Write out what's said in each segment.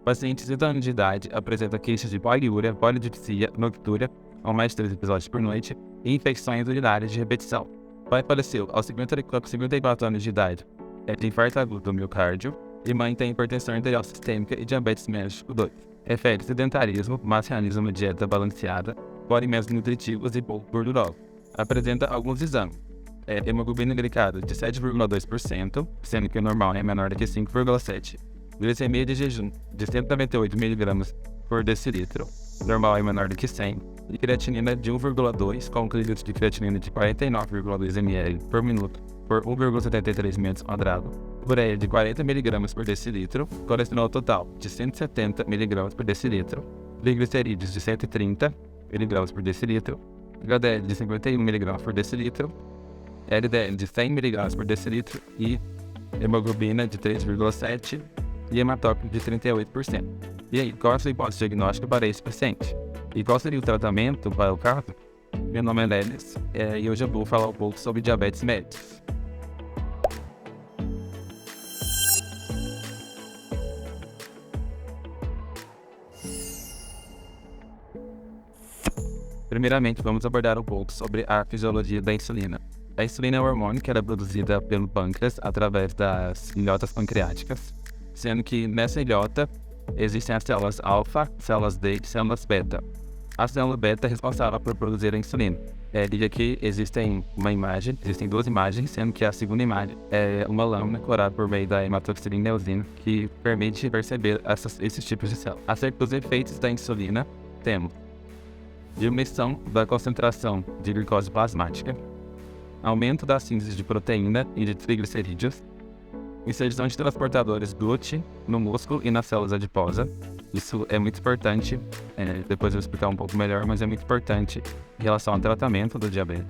Pacientes de 80 anos de idade apresentam queixas de poliúria, polidipsia, noctúria, ao mais de 3 episódios por noite, e infecções urinárias de repetição. Pai faleceu aos 54 anos de idade, de infarto agudo do miocárdio, e mãe tem hipertensão arterial sistêmica e diabetes mellitus tipo 2. Refere sedentarismo, mas realiza uma dieta balanceada, alimentos nutritivos e pouco gordurosos. Apresenta alguns exames. Hemoglobina glicada de 7,2%, sendo que o normal é menor do que 5,7%. Glicemia de jejum de 198 mg por decilitro, normal é menor do que 100. E creatinina de 1,2, com clínicos de creatinina de 49,2 ml por minuto por 1,73 metros quadrados. Ureia de 40 mg por decilitro, colesterol total de 170 mg por decilitro, triglicerídeos de 130 mg por decilitro, HDL de 51 mg por decilitro, LDL de 100 mg por decilitro e hemoglobina de 3,7 e hematócrito de 38%. E aí, qual é a sua hipótese diagnóstica para esse paciente? E qual seria o tratamento para o caso? Meu nome é Lelis e hoje eu vou falar um pouco sobre diabetes mellitus. Primeiramente, vamos abordar um pouco sobre a fisiologia da insulina. A insulina é um hormônio que é produzida pelo pâncreas através das ilhotas pancreáticas, sendo que nessa ilhota existem as células alfa, células D e células beta. A célula beta é responsável por produzir a insulina. E aqui existem duas imagens, sendo que a segunda imagem é uma lâmina corada por meio da hematoxilina e eosina, que permite perceber esses tipos de células. Acerca dos efeitos da insulina, temos diminuição da concentração de glicose plasmática, aumento da síntese de proteína e de triglicerídeos, inserção de transportadores GLUT no músculo e nas células adiposas. Isso é muito importante, depois eu vou explicar um pouco melhor, mas é muito importante em relação ao tratamento do diabetes.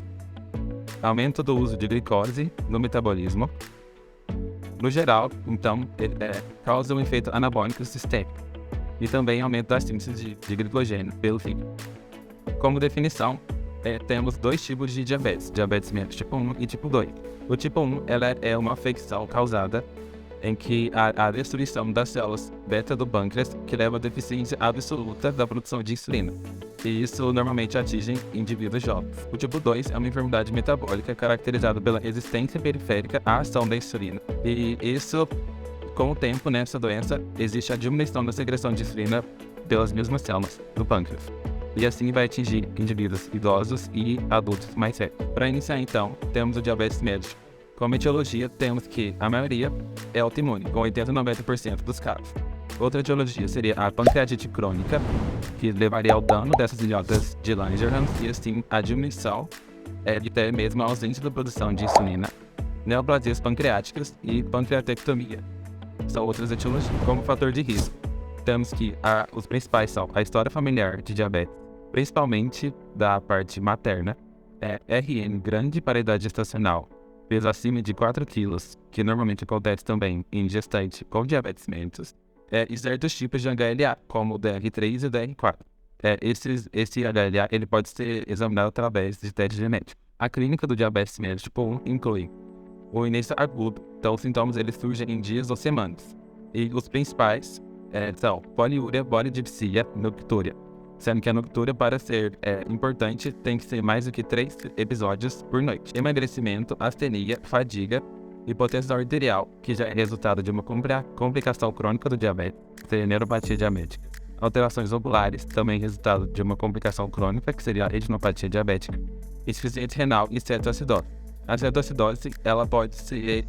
Aumento do uso de glicose no metabolismo. No geral, então, causa um efeito anabólico sistêmico e também aumento da síntese de glicogênio pelo fígado. Como definição, temos dois tipos de diabetes mellitus tipo 1 e tipo 2. O tipo 1 ela é uma afecção causada em que há a destruição das células beta do pâncreas, que leva à deficiência absoluta da produção de insulina. E isso normalmente atinge indivíduos jovens. O tipo 2 é uma enfermidade metabólica caracterizada pela resistência periférica à ação da insulina. E isso, com o tempo, nessa doença, existe a diminuição da secreção de insulina pelas mesmas células do pâncreas. E assim vai atingir indivíduos idosos e adultos mais velhos. Para iniciar então, temos o diabetes mellitus. Como etiologia, temos que a maioria é autoimune, com 80 a 90% dos casos. Outra etiologia seria a pancreatite crônica, que levaria ao dano dessas ilhotas de Langerhans e assim a diminuição e até mesmo a ausência da produção de insulina. Neoplasias pancreáticas e pancreatectomia são outras etiologias. Como fator de risco, temos que os principais são a história familiar de diabetes, principalmente da parte materna, RN grande para a idade gestacional, peso acima de 4 kg, que normalmente acontece também em gestante com diabetes mellitus, e certos tipos de HLA, como o DR3 e o DR4. Esse HLA ele pode ser examinado através de teste genético. A clínica do diabetes mellitus tipo 1 inclui o início agudo, então os sintomas eles surgem em dias ou semanas. E os principais são poliúria, polidipsia, noctúria. Sendo que a noctúria, para ser importante, tem que ser mais do que 3 episódios por noite. Emagrecimento, astenia, fadiga, hipotensão arterial, que já é resultado de uma complicação crônica do diabetes, seria neuropatia diabética. Alterações oculares, também resultado de uma complicação crônica, que seria a retinopatia diabética. Insuficiência renal e cetoacidose. A cetoacidose, ela pode ser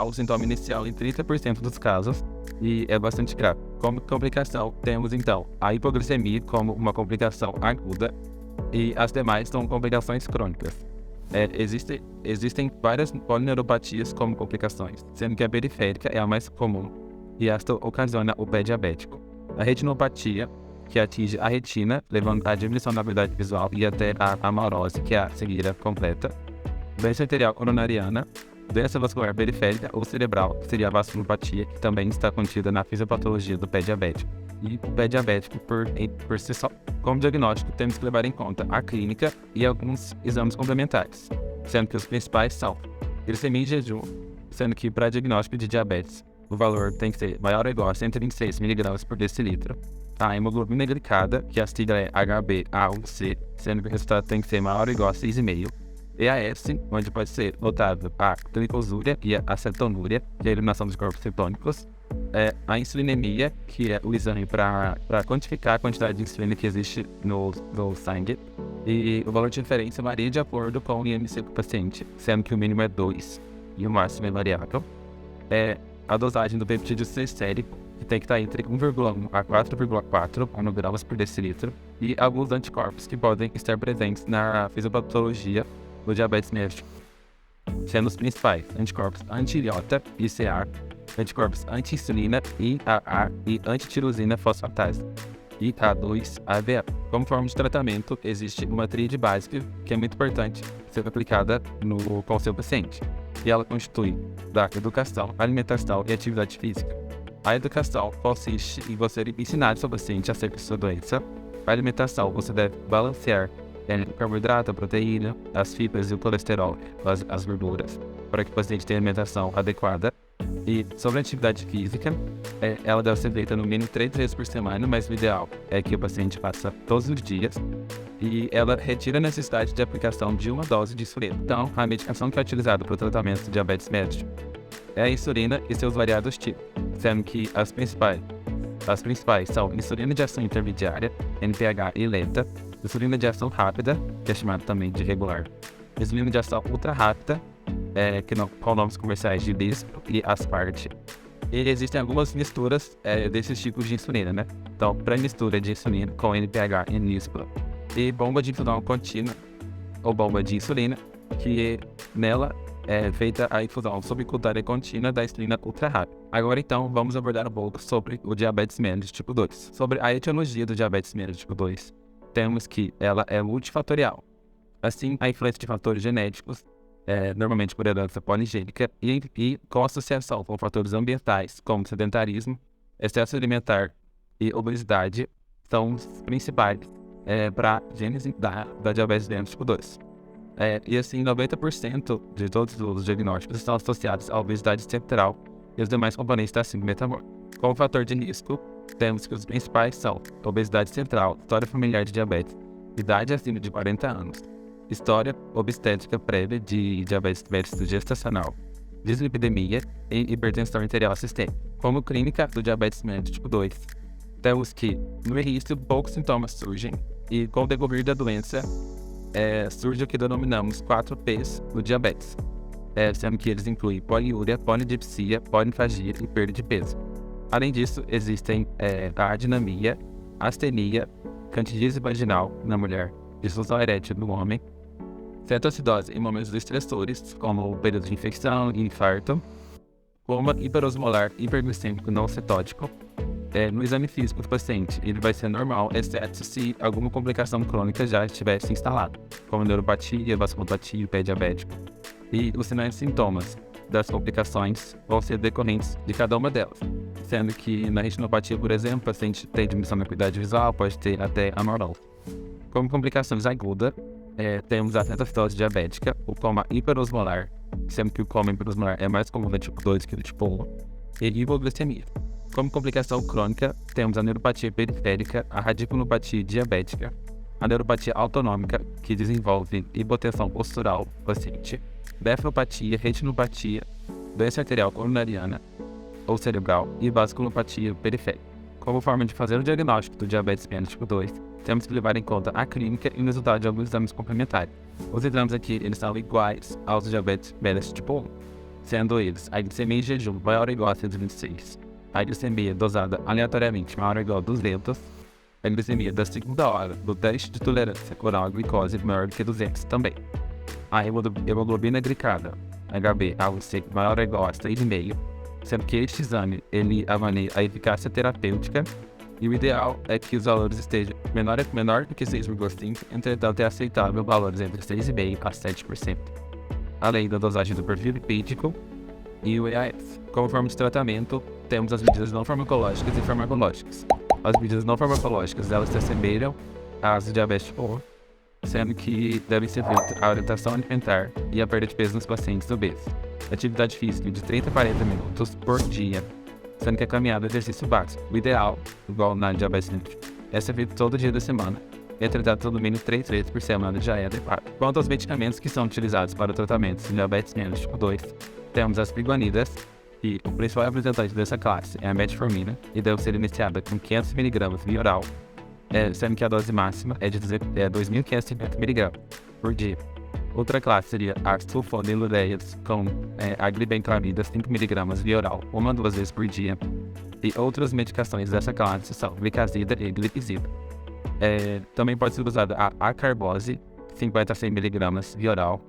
o sintoma inicial em 30% dos casos e é bastante grave. Como complicação, temos então a hipoglicemia como uma complicação aguda e as demais são complicações crônicas. Existem várias polineuropatias como complicações, sendo que a periférica é a mais comum e esta ocasiona o pé diabético. A retinopatia, que atinge a retina, levando à diminuição da habilidade visual e até a amarose, que é a cegueira completa. Doença arterial coronariana, doença vascular periférica ou cerebral, que seria a vasculopatia, que também está contida na fisiopatologia do pé diabético. E o pé diabético por si só. Como diagnóstico, temos que levar em conta a clínica e alguns exames complementares, sendo que os principais são glicemia em jejum, sendo que para diagnóstico de diabetes o valor tem que ser maior ou igual a 126 miligramas por decilitro. A hemoglobina glicada, que a sigla é HbA1c, sendo que o resultado tem que ser maior ou igual a 6,5. E a S, onde pode ser notável a glicosúria e a acetonúria, que é a eliminação dos corpos cetônicos. A insulinemia, que é o exame para quantificar a quantidade de insulina que existe no sangue. E o valor de referência varia de acordo com o IMC do paciente, sendo que o mínimo é 2 e o máximo é variável. A dosagem do peptídeo C sérico, que tem que estar entre 1,1 a 4,4 nanogramas por decilitro, e alguns anticorpos que podem estar presentes na fisiopatologia do diabetes mellitus, sendo os principais anticorpos anti-ilhota, ICA, anticorpos anti-insulina, IAA, e antitirosina fosfatase, IA2-AVA. Como forma de tratamento, existe uma tríade básica que é muito importante ser aplicada com o seu paciente, e ela constitui da educação, alimentação e atividade física. A educação consiste em você ensinar seu paciente acerca de sua doença. A alimentação, você deve balancear o carboidrato, a proteína, as fibras e o colesterol, as gorduras, para que o paciente tenha alimentação adequada. E sobre a atividade física, ela deve ser feita no mínimo 3 vezes por semana, mas o ideal é que o paciente faça todos os dias. E ela retira a necessidade de aplicação de uma dose de insulina. Então, a medicação que é utilizada para o tratamento do diabetes mellitus é a insulina e seus variados tipos, sendo que as principais são insulina de ação intermediária, NPH e lenta, insulina de ação rápida, que é chamada também de regular, insulina de ação ultra rápida, com nomes comerciais de Lispro e Asparte. E existem algumas misturas desses tipos de insulina, né? Então, pré-mistura de insulina com NPH e Lispro, e bomba de infusão contínua, ou bomba de insulina, que nela é feita a infusão subcutânea contínua da insulina ultra rápida. Agora então, vamos abordar um pouco sobre o diabetes mellitus tipo 2. Sobre a etiologia do diabetes mellitus tipo 2, temos que ela é multifatorial. Assim, a influência de fatores genéticos, normalmente por herança poligênica, e com associação com fatores ambientais, como sedentarismo, excesso alimentar e obesidade, são os principais para a gênese da diabetes mellitus tipo 2. E assim, 90% de todos os diagnósticos estão associados à obesidade central e os demais componentes da síndrome metabólica. Como fator de risco, temos que os principais são obesidade central, história familiar de diabetes, idade acima de 40 anos, história obstétrica prévia de diabetes mellitus gestacional, dislipidemia e hipertensão arterial sistêmica. Como clínica do diabetes mellitus tipo 2, temos que no início poucos sintomas surgem e com o decorrer da doença surge o que denominamos 4 P's do diabetes, sendo que eles incluem poliúria, polidipsia, polifagia e perda de peso. Além disso, existem a adinamia, astenia, candidíase vaginal na mulher, disfunção erétil no homem, cetoacidose em momentos estressores, como o período de infecção e infarto, coma hiperosmolar hiperglicêmico não cetótico. No exame físico do paciente, ele vai ser normal, exceto se alguma complicação crônica já estivesse instalada, como neuropatia, vasculopatia, pé diabético. E os sinais e sintomas das complicações vão ser decorrentes de cada uma delas, sendo que na retinopatia, por exemplo, o paciente tem diminuição da acuidade visual, pode ter até anormal. Como complicações agudas, temos a cetoacidose diabética, o coma hiperosmolar, sendo que o coma hiperosmolar é mais comum no tipo 2 que no tipo 1, e hipoglicemia. Como complicação crônica, temos a neuropatia periférica, a radiculopatia diabética, a neuropatia autonômica, que desenvolve hipotensão postural do paciente, nefropatia, retinopatia, doença arterial coronariana ou cerebral e vasculopatia periférica. Como forma de fazer o diagnóstico do diabetes mellitus tipo 2, temos que levar em conta a clínica e o resultado de alguns exames complementares. Os exames aqui eles são iguais aos do diabetes mellitus tipo 1, sendo eles a glicemia em jejum maior ou igual a 126, a glicemia dosada aleatoriamente maior ou igual a 200, a glicemia da segunda hora do teste de tolerância oral à glicose maior do que 200 também. A hemoglobina glicada, HbA1c, maior ou igual a 3,5, sendo que este exame ele avalia a eficácia terapêutica e o ideal é que os valores estejam menor do que 6,5, entretanto é aceitável valores entre 6,5% a 7%, além da dosagem do perfil lipídico e o EAS. Como forma de tratamento, temos as medidas não farmacológicas e farmacológicas. As medidas não farmacológicas, elas se assemelham às do diabetes tipo 1, sendo que devem ser feitas a orientação alimentar e a perda de peso nos pacientes obesos. atividade física de 30 a 40 minutos por dia, sendo que a caminhada é exercício básico. O ideal, igual na diabetes mellitus, é ser feito todo dia da semana. É tratado pelo menos 3 vezes por semana já é adequado. Quanto aos medicamentos que são utilizados para o tratamento de diabetes mellitus tipo 2, temos as preguanidas, e o principal representante dessa classe é a metformina, e deve ser iniciada com 500 mg via oral, sendo que a dose máxima é de 2.550 mg por dia. Outra classe seria as sulfonilureias com a glibenclamida 5 mg via oral, 1 a 2 vezes por dia. E outras medicações dessa classe são glicazida e glipizida. Também pode ser usada a acarbose, 50 a 100 mg via oral.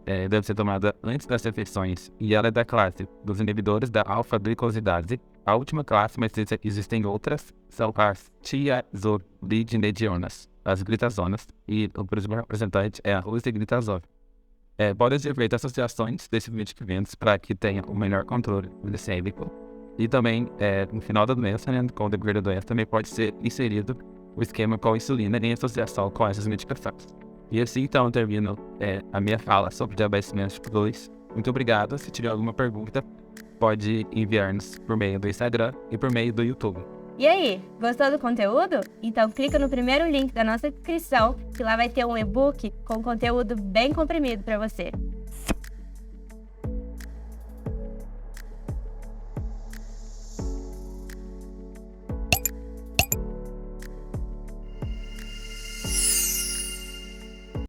Deve ser tomada antes das refeições e ela é da classe dos inibidores da alfa-glicosidase. A última classe, mas existem outras, são as tiazolidinedionas, as glitazonas, e o principal representante é a rosiglitazona. Podem ser feitas associações desses medicamentos para que tenha o melhor controle glicêmico. E também, no final da doença, com o decorrer da doença, também pode ser inserido o esquema com insulina em associação com essas medicações. E assim, então, eu termino a minha fala sobre diabetes mellitus tipo 2. Muito obrigado. Se tiver alguma pergunta, pode enviar-nos por meio do Instagram e por meio do YouTube. E aí, gostou do conteúdo? Então clica no primeiro link da nossa descrição, que lá vai ter um e-book com conteúdo bem comprimido para você.